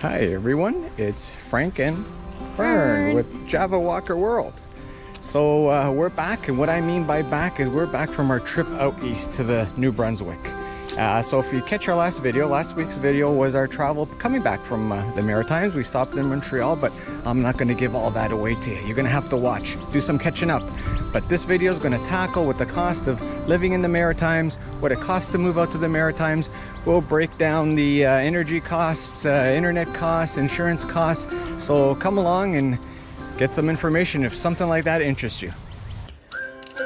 Hi everyone, it's Frank and Fern with JavaWalkerWorld. So we're back, and what I mean by back is we're back from our trip out east to the New Brunswick. So if you catch our last week's video was our travel coming back from the Maritimes. We stopped in Montreal, but I'm not going to give all that away to you. You're going to have to watch, do some catching up. But this video is going to tackle what the cost of living in the Maritimes, what it costs to move out to the Maritimes. We'll break down the energy costs, internet costs, insurance costs. So come along and get some information if something like that interests you.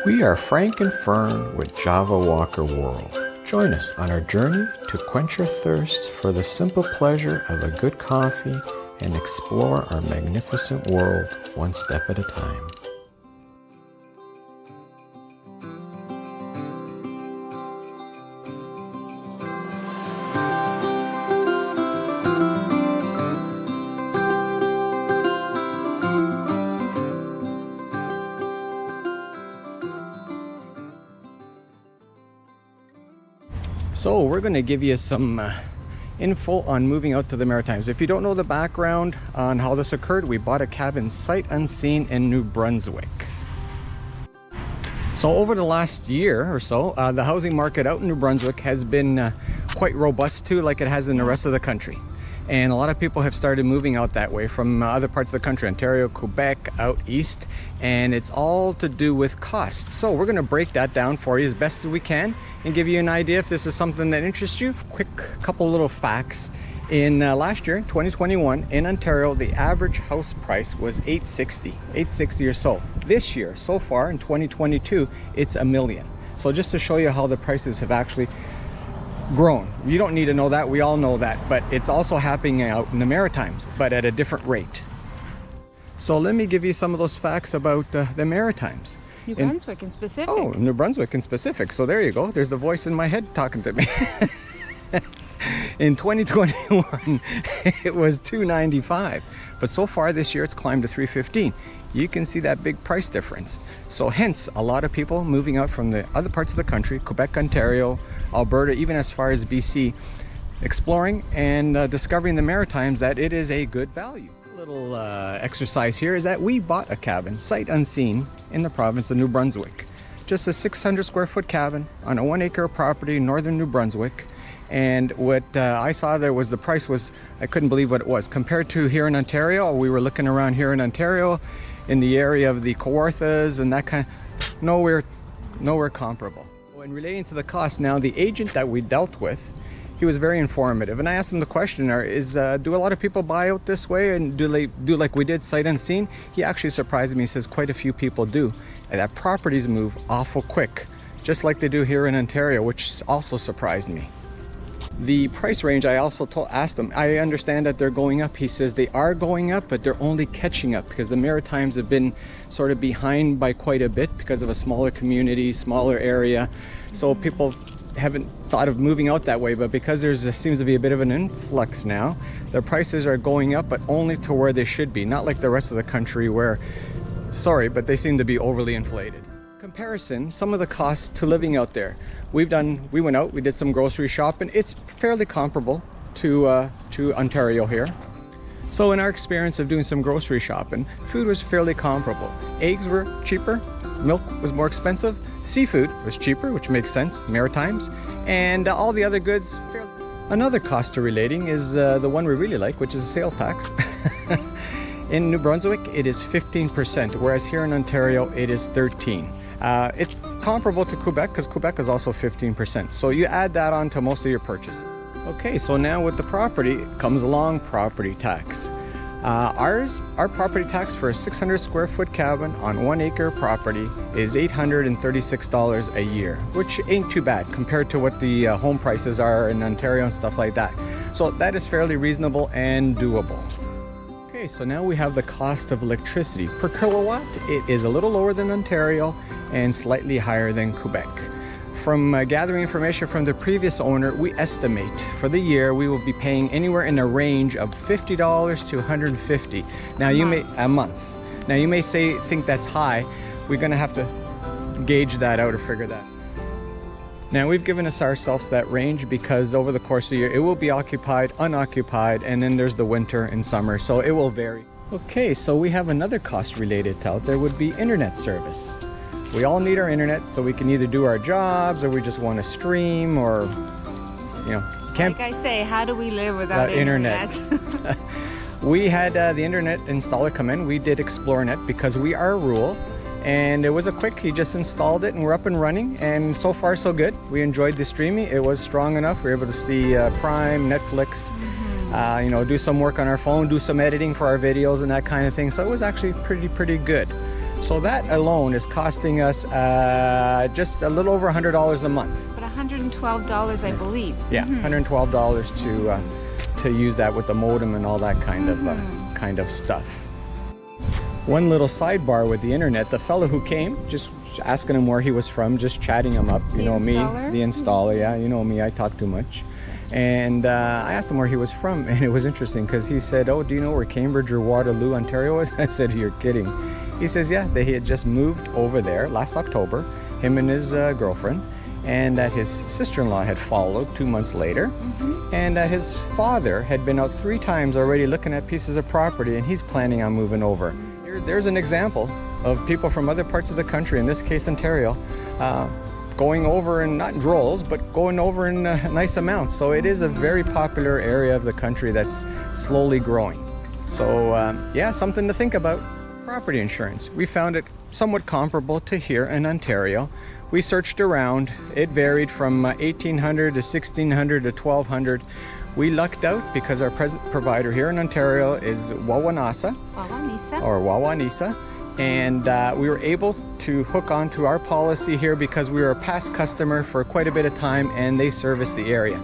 We are Frank and Fern with JavaWalkerWorld. Join us on our journey to quench your thirst for the simple pleasure of a good coffee and explore our magnificent world one step at a time. So we're going to give you some info on moving out to the Maritimes. If you don't know the background on how this occurred, we bought a cabin sight unseen in New Brunswick. So over the last year or so, the housing market out in New Brunswick has been quite robust too, like it has in the rest of the country. And a lot of people have started moving out that way from other parts of the country, Ontario, Quebec, out east, and it's all to do with costs. So we're going to break that down for you as best as we can and give you an idea if this is something that interests you. Quick couple little facts. In last year, 2021, in Ontario, the average house price was $860 or so. This year, so far in 2022, it's $1 million. So just to show you how the prices have actually grown. You don't need to know that, we all know that, but it's also happening out in the Maritimes, but at a different rate. So let me give you some of those facts about the Maritimes. New Brunswick in specific. Oh, New Brunswick in specific. So there you go. There's the voice in my head talking to me. In 2021, it was $295, but so far this year it's climbed to $315. You can see that big price difference. So hence, a lot of people moving out from the other parts of the country, Quebec, Ontario, Alberta, even as far as BC, exploring and discovering the Maritimes, that it is a good value. A little exercise here is that we bought a cabin, sight unseen, in the province of New Brunswick. Just a 600 square foot cabin on a 1 acre property in northern New Brunswick. And what I saw there was the price was, I couldn't believe what it was. Compared to here in Ontario, we were looking around here in Ontario, in the area of the Kawarthas and that kind of, nowhere comparable. When relating to the cost now, the agent that we dealt with, he was very informative, and I asked him the question, do a lot of people buy out this way, and do they do like we did, sight unseen? He actually surprised me. He says quite a few people do, and that properties move awful quick, just like they do here in Ontario, which also surprised me. The price range, I also asked him, I understand that they're going up. He says they are going up, but they're only catching up because the Maritimes have been sort of behind by quite a bit because of a smaller community, smaller area. So people haven't thought of moving out that way, but because there seems to be a bit of an influx now, their prices are going up, but only to where they should be, not like the rest of the country where, sorry, but they seem to be overly inflated. Comparison, some of the costs to living out there. We went out, we did some grocery shopping. It's fairly comparable to Ontario here. So in our experience of doing some grocery shopping, food was fairly comparable. Eggs were cheaper, milk was more expensive, seafood was cheaper, which makes sense, Maritimes, and all the other goods. Another cost to relating is the one we really like, which is sales tax. In New Brunswick, it is 15%, whereas here in Ontario, it is 13%. It's comparable to Quebec because Quebec is also 15%. So you add that on to most of your purchases. Okay, so now with the property comes along property tax. Our property tax for a 600 square foot cabin on 1 acre property is $836 a year, which ain't too bad compared to what the home prices are in Ontario and stuff like that. So that is fairly reasonable and doable. Okay, so now we have the cost of electricity. Per kilowatt, it is a little lower than Ontario and slightly higher than Quebec. From gathering information from the previous owner, we estimate for the year we will be paying anywhere in a range of $50 to $150. Now a month. Now you may think that's high. We're gonna have to gauge that out or figure that. Now we've given ourselves that range because over the course of the year it will be occupied, unoccupied, and then there's the winter and summer, so it will vary. Okay, so we have another cost related to out there would be internet service. We all need our internet, so we can either do our jobs or we just want to stream, or you know, can't. Like I say, how do we live without internet? We had the internet installer come in. We did ExploreNet because we are rural. And it was a quick, he just installed it and we're up and running, and so far so good. We enjoyed the streaming. It was strong enough. We were able to see Prime, Netflix, you know, do some work on our phone, do some editing for our videos and that kind of thing. So it was actually pretty good. So that alone is costing us just a little over $100 a month. But $112, I believe. Yeah, $112 to use that with the modem and all that kind of stuff. One little sidebar with the internet, the fellow who came, just asking him where he was from, just chatting him up. You know me, the installer, yeah, you know me, I talk too much. And I asked him where he was from, and it was interesting because he said, oh, do you know where Cambridge or Waterloo, Ontario is? I said, you're kidding. He says, yeah, he had just moved over there last October, him and his girlfriend, and that his sister-in-law had followed 2 months later, and that his father had been out 3 times already looking at pieces of property, and he's planning on moving over. There's an example of people from other parts of the country, in this case Ontario, going over in, not in drolls, but going over in nice amounts. So it is a very popular area of the country that's slowly growing. So yeah, something to think about. Property insurance. We found it somewhat comparable to here in Ontario. We searched around. It varied from $1,800 to $1,600 to $1,200. We lucked out because our present provider here in Ontario is Wawanisa, and we were able to hook onto our policy here because we were a past customer for quite a bit of time, and they service the area.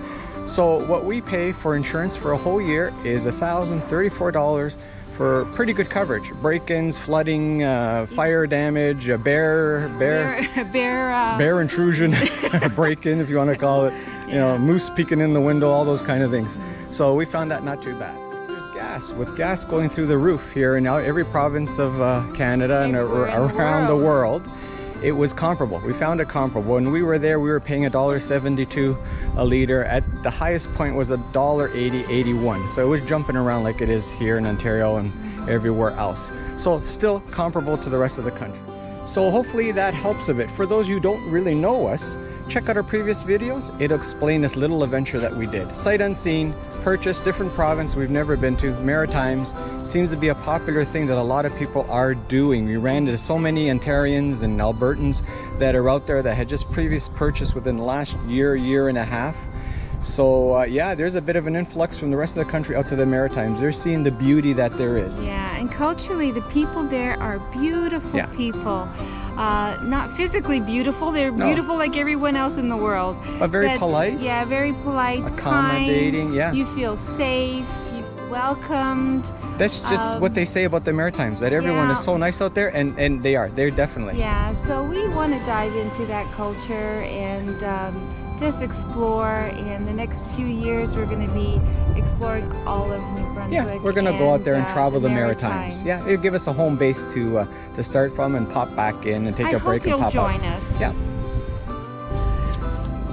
So what we pay for insurance for a whole year is $1,034 for pretty good coverage. Break-ins, flooding, fire damage, bear intrusion, break-in if you want to call it. You know, moose peeking in the window, all those kind of things. So we found that not too bad. There's gas. With gas going through the roof here in every province of Canada and around the world, it was comparable. We found it comparable. When we were there, we were paying $1.72 a liter. At the highest point was $1.80, 81. So it was jumping around like it is here in Ontario and everywhere else. So still comparable to the rest of the country. So hopefully that helps a bit. For those who don't really know us, check out our previous videos. It'll explain this little adventure that we did. Sight unseen, purchase, different province we've never been to. Maritimes seems to be a popular thing that a lot of people are doing. We ran into so many Ontarians and Albertans that are out there that had just previous purchased within the last year and a half. So yeah, there's a bit of an influx from the rest of the country out to the Maritimes. They're seeing the beauty that there is. Yeah, and culturally, the people there are beautiful people. Not physically beautiful, they're beautiful like everyone else in the world. But very polite. Yeah, very polite, accommodating, kind. Yeah. You feel safe, you feel welcomed. That's just what they say about the Maritimes, that everyone is so nice out there, and they're definitely. Yeah, so we want to dive into that culture and just explore. In the next few years, we're going to be exploring all of New Brunswick. Yeah, we're going to go out there and travel the Maritimes. Yeah, it'll give us a home base to start from and pop back in and take a break and pop out. I hope you'll join us. Yeah.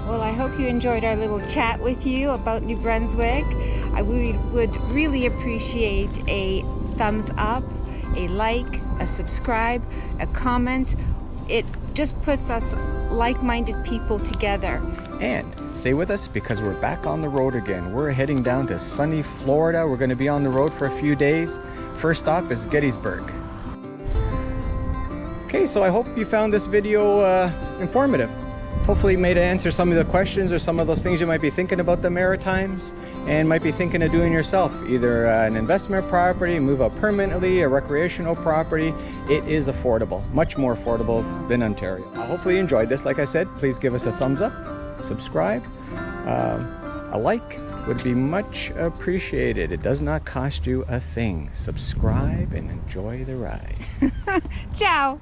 Well, I hope you enjoyed our little chat with you about New Brunswick. We would really appreciate a thumbs up, a like, a subscribe, a comment. It just puts us like-minded people together. And stay with us because we're back on the road again. We're heading down to sunny Florida. We're going to be on the road for a few days. First stop is Gettysburg. Okay, so I hope you found this video informative. Hopefully it made it answer some of the questions or some of those things you might be thinking about the Maritimes and might be thinking of doing yourself. Either an investment property, move out permanently, a recreational property. It is affordable, much more affordable than Ontario. Hopefully you enjoyed this. Like I said, please give us a thumbs up, subscribe, a like would be much appreciated. It does not cost you a thing. Subscribe and enjoy the ride. Ciao.